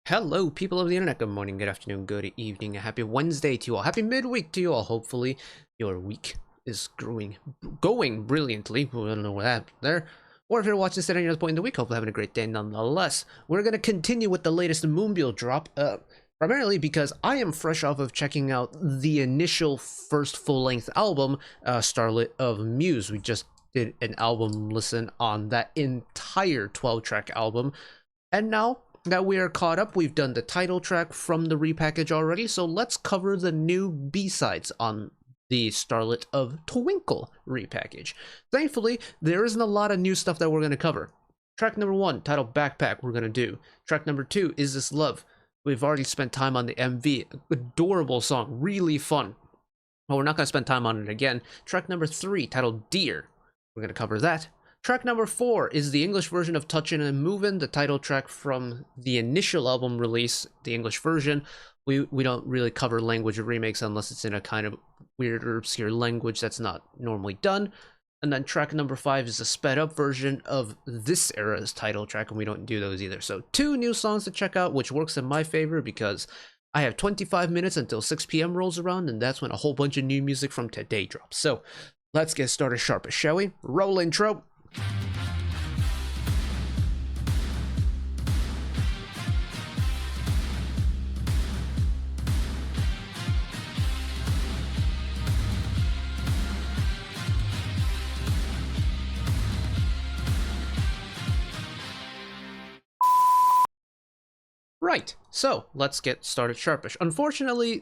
Hello, people of the internet. Good morning, good afternoon, good evening, a happy Wednesday to you all. Happy midweek to you all. Hopefully, your week is going brilliantly. We don't know what happened there. Or if you're watching this at any other point in the week, hopefully having a great day nonetheless. We're going to continue with the latest moonbyul drop, primarily because I am fresh off of checking out the initial first full-length album, Starlit of Muse. We just did an album listen on that entire 12-track album. And now that we are caught up, we've done the title track from the repackage already, so let's cover the new B-sides on the Starlit of Twinkle repackage. Thankfully, there isn't a lot of new stuff that we're going to cover. Track number 1, titled Backpack, we're going to do. Track number 2, Is This Love? We've already spent time on the MV. Adorable song, really fun. But we're not going to spend time on it again. Track number 3, titled Dear, we're going to cover that. Track number 4 is the English version of Touchin' and Movin', the title track from the initial album release, the English version. We don't really cover language remakes unless it's in a kind of weird or obscure language that's not normally done. And then track number 5 is a sped up version of this era's title track, and we don't do those either. So 2 new songs to check out, which works in my favor because I have 25 minutes until 6 p.m. rolls around, and that's when a whole bunch of new music from today drops. So let's get started sharpish, shall we? Roll intro. Right, so let's get started sharpish. Unfortunately,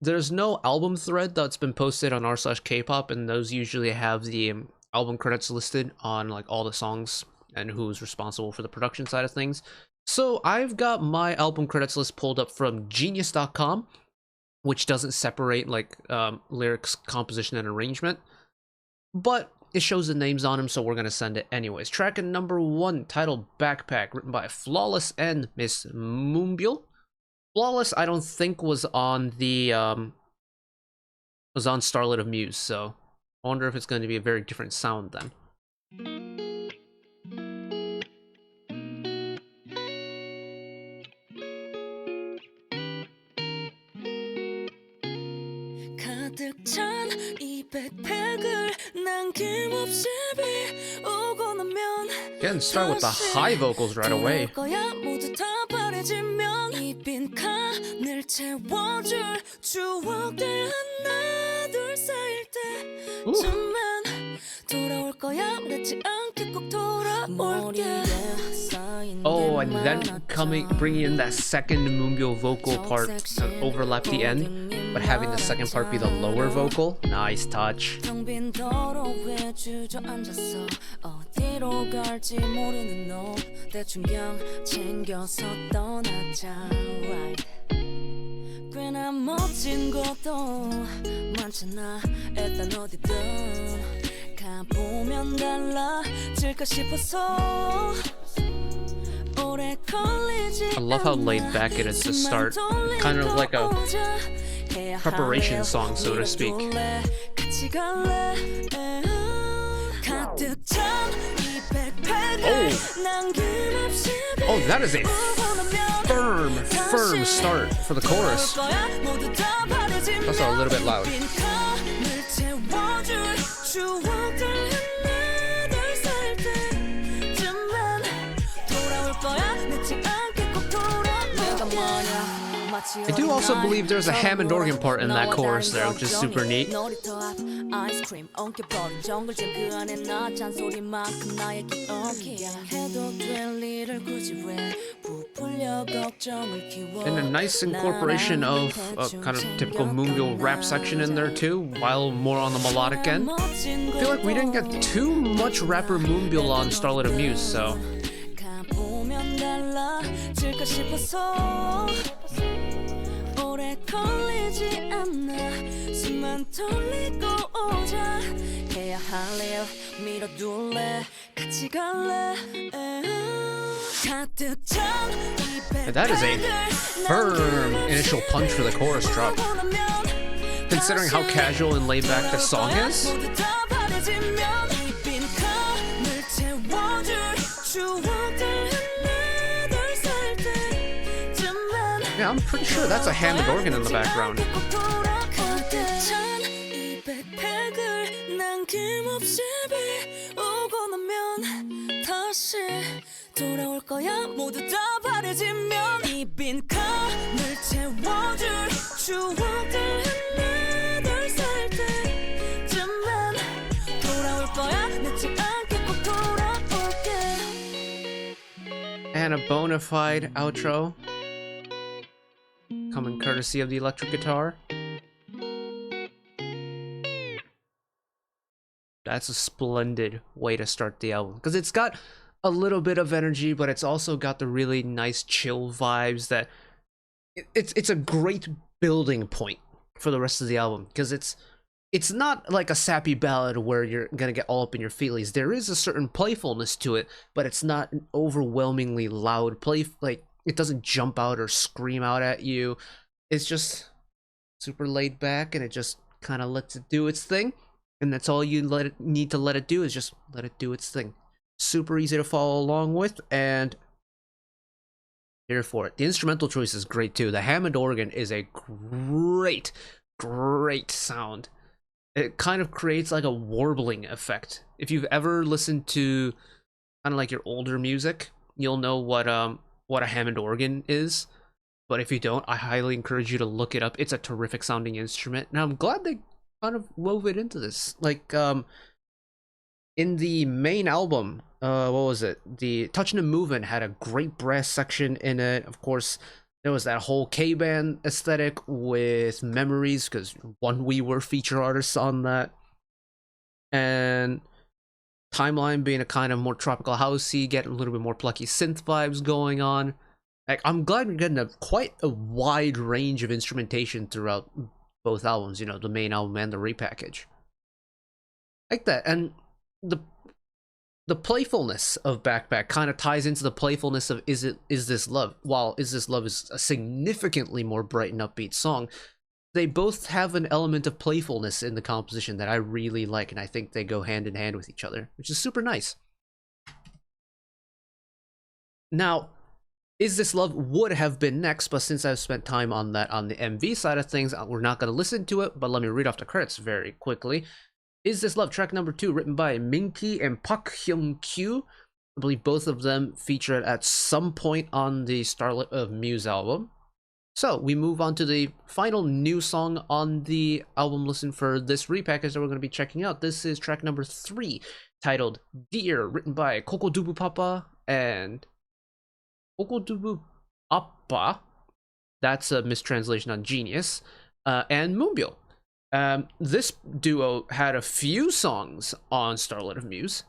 there's no album thread that's been posted on r/Kpop, and those usually have the album credits listed on like all the songs and who's responsible for the production side of things. So I've got my album credits list pulled up from genius.com, which doesn't separate like lyrics, composition, and arrangement, but it shows the names on them, so we're gonna send it anyways. Track number 1, titled Backpack, written by Flawless and Miss Moonbyul. Flawless, I don't think was on the Starlit of Muse, so I wonder if it's going to be a very different sound then. Getting started with the high vocals right away. Ooh. Oh, and then bringing in that second moonbyul vocal part to overlap the end, but having the second part be the lower vocal. Nice touch. I love how laid back it is to start, kind of like a preparation song, so to speak. Oh, that is a firm start for the chorus. Also a little bit loud. I do also believe there's a Hammond organ part in that chorus there, which is super neat. And a nice incorporation of a kind of typical moonbyul rap section in there too, while more on the melodic end. I feel like we didn't get too much rapper moonbyul on Starlit of Muse, so that is a firm initial punch for the chorus drop. Considering how casual and laid back the song is. Yeah, I'm pretty sure that's a Hammond organ in the background. And a bona fide outro, coming courtesy of the electric guitar. That's a splendid way to start the album, because it's got a little bit of energy, but it's also got the really nice chill vibes that it's a great building point for the rest of the album, because it's not like a sappy ballad where you're gonna get all up in your feelies. There is a certain playfulness to it, but it's not an overwhelmingly loud play. Like, it doesn't jump out or scream out at you. It's just super laid back, and it just kind of lets it do its thing. And that's all you need to let it do, is just let it do its thing. Super easy to follow along with, and here for it. The instrumental choice is great too. The Hammond organ is a great sound. It kind of creates like a warbling effect. If you've ever listened to kind of like your older music, you'll know what a Hammond organ is. But if you don't, I highly encourage you to look it up. It's a terrific sounding instrument, and I'm glad they kind of wove it into this. Like, in the main album, what was it? The Touchin' and Movin' had a great brass section in it. Of course, there was that whole K-band aesthetic with Memories, because we were feature artists on that. And Timeline being a kind of more tropical housey, getting a little bit more plucky synth vibes going on. Like, I'm glad we're getting quite a wide range of instrumentation throughout both albums, you know, the main album and the repackage. Like that. And the playfulness of Backpack kind of ties into the playfulness of Is This Love. While Is This Love is a significantly more bright and upbeat song, they both have an element of playfulness in the composition that I really like, and I think they go hand in hand with each other, which is super nice. Now, Is This Love would have been next, but since I've spent time on that on the MV side of things, we're not going to listen to it, but let me read off the credits very quickly. Is This Love, track number 2, written by Minky and Park Hyung-kyu. I believe both of them featured at some point on the Starlit of Muse album. So we move on to the final new song on the album listen for this repackage that we're going to be checking out. This is track number 3, titled Dear, written by Kokodubu Papa and Kokodubu Appa. That's a mistranslation on Genius. And Moonbyul. This duo had a few songs on Starlit of Muse.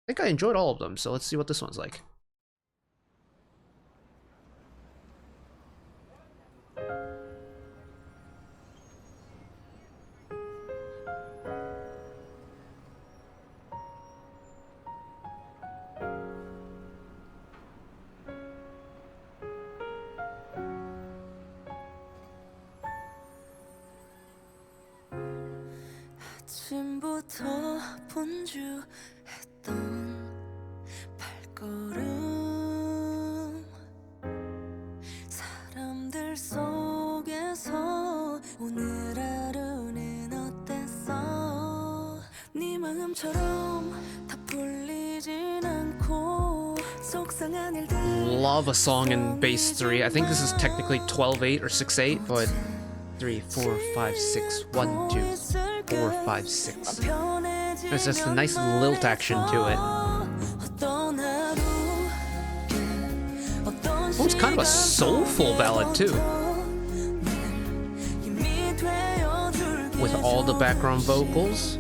I think I enjoyed all of them, so let's see what this one's like. 아침부터 분주했던 발걸음 사람들 속에서 오늘 하루는 어땠어 네 마음처럼 다 풀리진 않고 속상한 일들 Love a song in bass 3. I think this is technically 12/8 or 6/8, but 3, 4, 5, 6, 1, 2, 4, 5, 6. There's just a nice lilt action to it. Oh, it's kind of a soulful ballad too, with all the background vocals.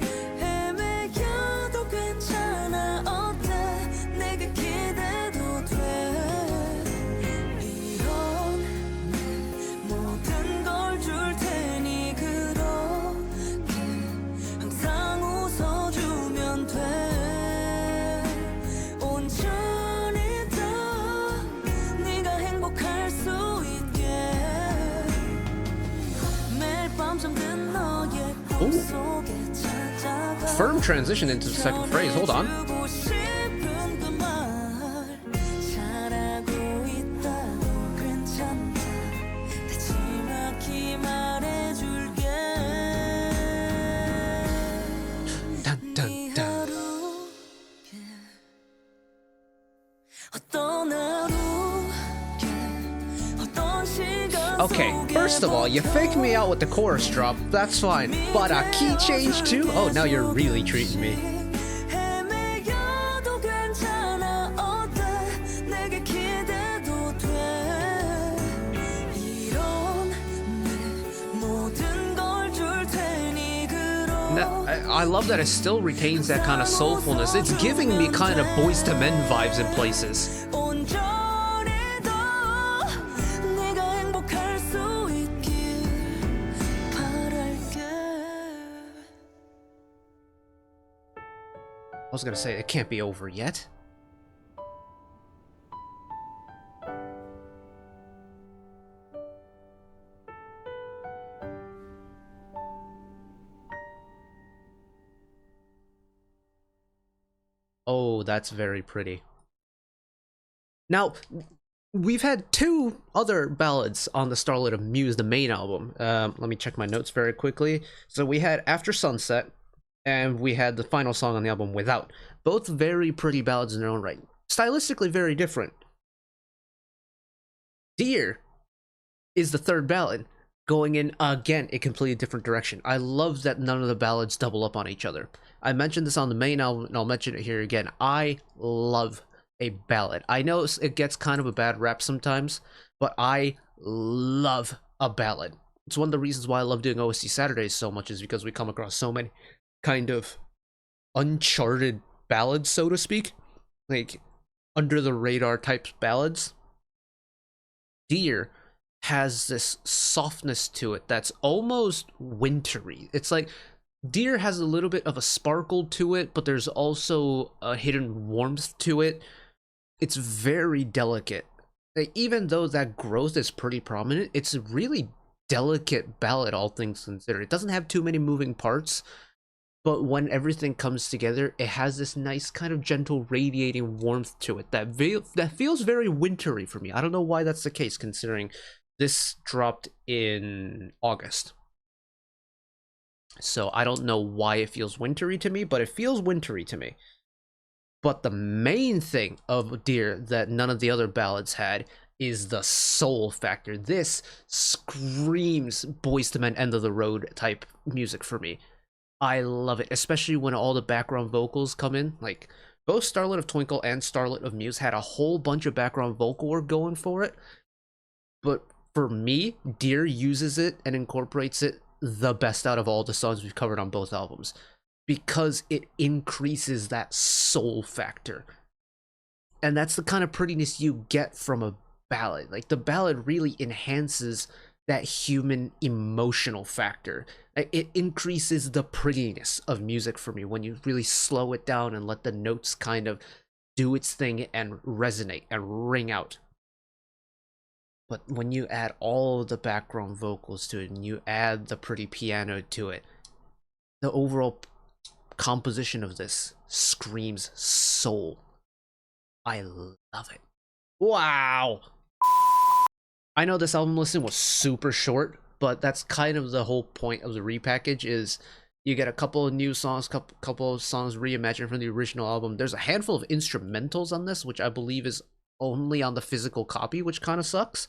Ooh. Firm transition into the second phrase. Hold on. Okay, first of all, you fake me out with the chorus drop, that's fine. But a key change too? Oh, now you're really treating me. 헤매여도 괜찮아 어때 내게 기대도 돼 이런 내 모든 걸 줄 테니 그럼 I love that it still retains that kind of soulfulness. It's giving me kind of Boys to Men vibes in places. 온전히 더 네가 행복할 수 있길 바랄게 I was gonna say, it can't be over yet. Oh, that's very pretty. Now, we've had two other ballads on the Starlit of Muse, the main album. Let me check my notes very quickly. So we had After Sunset, and we had the final song on the album, Without. Both very pretty ballads in their own right. Stylistically very different. Dear is the third ballad, going in, again, a completely different direction. I love that none of the ballads double up on each other. I mentioned this on the main album, and I'll mention it here again. I love a ballad. I know it gets kind of a bad rap sometimes, but I love a ballad. It's one of the reasons why I love doing OST Saturdays so much, is because we come across so many kind of uncharted ballads, so to speak. Like, under the radar type ballads. Dear has this softness to it that's almost wintry. It's like Deer has a little bit of a sparkle to it, but there's also a hidden warmth to it. It's very delicate. Like, even though that growth is pretty prominent, it's a really delicate ballad, all things considered. It doesn't have too many moving parts, but when everything comes together, it has this nice kind of gentle radiating warmth to it that feels very wintry for me. I don't know why that's the case, considering this dropped in August. So I don't know why it feels wintry to me, but it feels wintry to me. But the main thing of Dear that none of the other ballads had is the soul factor. This screams Boys to Men End of the Road type music for me. I love it, especially when all the background vocals come in. Like, both Starlit of Twinkle and Starlit of Muse had a whole bunch of background vocal work going for it. But for me, Dear uses it and incorporates it the best out of all the songs we've covered on both albums, because it increases that soul factor. And that's the kind of prettiness you get from a ballad. Like, the ballad really enhances that human emotional factor. It increases the prettiness of music for me when you really slow it down and let the notes kind of do its thing and resonate and ring out. But when you add all of the background vocals to it and you add the pretty piano to it, the overall composition of this screams soul. I love it. Wow! I know this album listing was super short, but that's kind of the whole point of the repackage, is you get a couple of new songs, couple of songs reimagined from the original album. There's a handful of instrumentals on this, which I believe is only on the physical copy, which kind of sucks.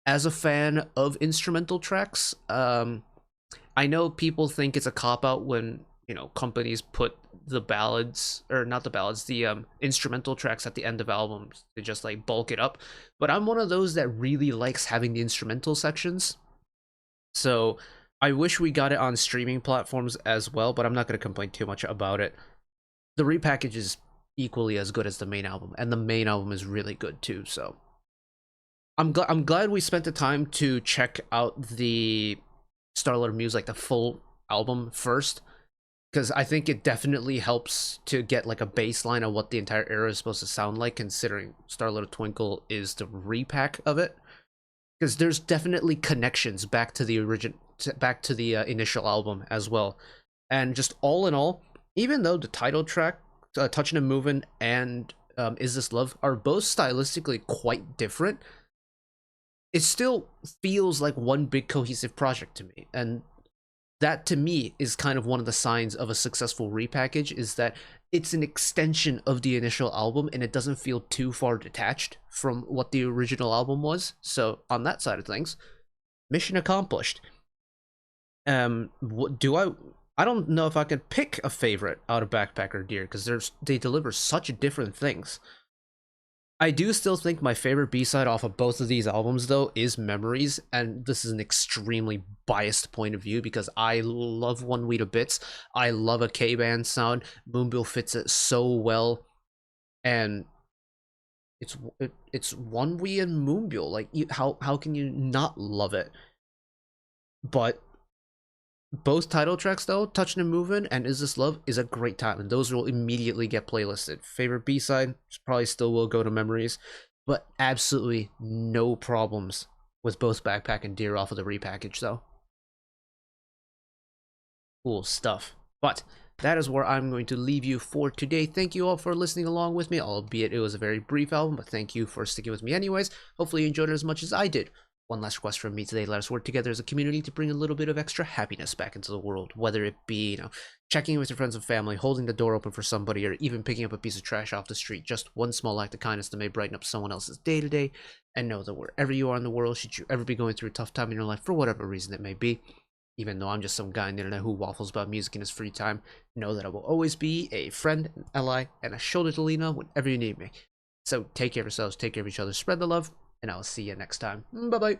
As a fan of instrumental tracks, I know people think it's a cop-out when, you know, companies put the ballads, or not the ballads, the instrumental tracks at the end of albums to just like bulk it up, but I'm one of those that really likes having the instrumental sections. So I wish we got it on streaming platforms as well, but I'm not going to complain too much about it. The repackage is equally as good as the main album, and the main album is really good too. So I'm glad we spent the time to check out the Starlit of Muse, like the full album first, because I think it definitely helps to get like a baseline of what the entire era is supposed to sound like, considering Starlit of Twinkle is the repack of it. Because there's definitely connections back to the initial album as well. And just all in all, even though the title track, Touching and Moving, and Is This Love are both stylistically quite different, it still feels like one big cohesive project to me. And that to me is kind of one of the signs of a successful repackage, is that it's an extension of the initial album and it doesn't feel too far detached from what the original album was. So on that side of things, mission accomplished. Do I don't know if I can pick a favorite out of Backpacker Deer because they deliver such different things. I do still think my favorite B-side off of both of these albums, though, is Memories, and this is an extremely biased point of view because I love One We to bits. I love a K-band sound. Moonbyul fits it so well, and it's One We and Moonbyul. Like, how can you not love it? But both title tracks, though, Touchin' and Movin' and Is This Love, is a great time, and those will immediately get playlisted. Favorite B-side probably still will go to Memories, but absolutely no problems with both Backpack and Deer off of the repackage, though. Cool stuff. But that is where I'm going to leave you for today. Thank you all for listening along with me, albeit it was a very brief album, but thank you for sticking with me anyways. Hopefully you enjoyed it as much as I did. One last request from me today: let us work together as a community to bring a little bit of extra happiness back into the world, whether it be, checking in with your friends and family, holding the door open for somebody, or even picking up a piece of trash off the street. Just one small act of kindness that may brighten up someone else's day to day. And know that wherever you are in the world, should you ever be going through a tough time in your life for whatever reason it may be, even though I'm just some guy on the internet who waffles about music in his free time, know that I will always be a friend, an ally, and a shoulder to lean on whenever you need me. So take care of yourselves, take care of each other, spread the love, and I will see you next time. Bye bye.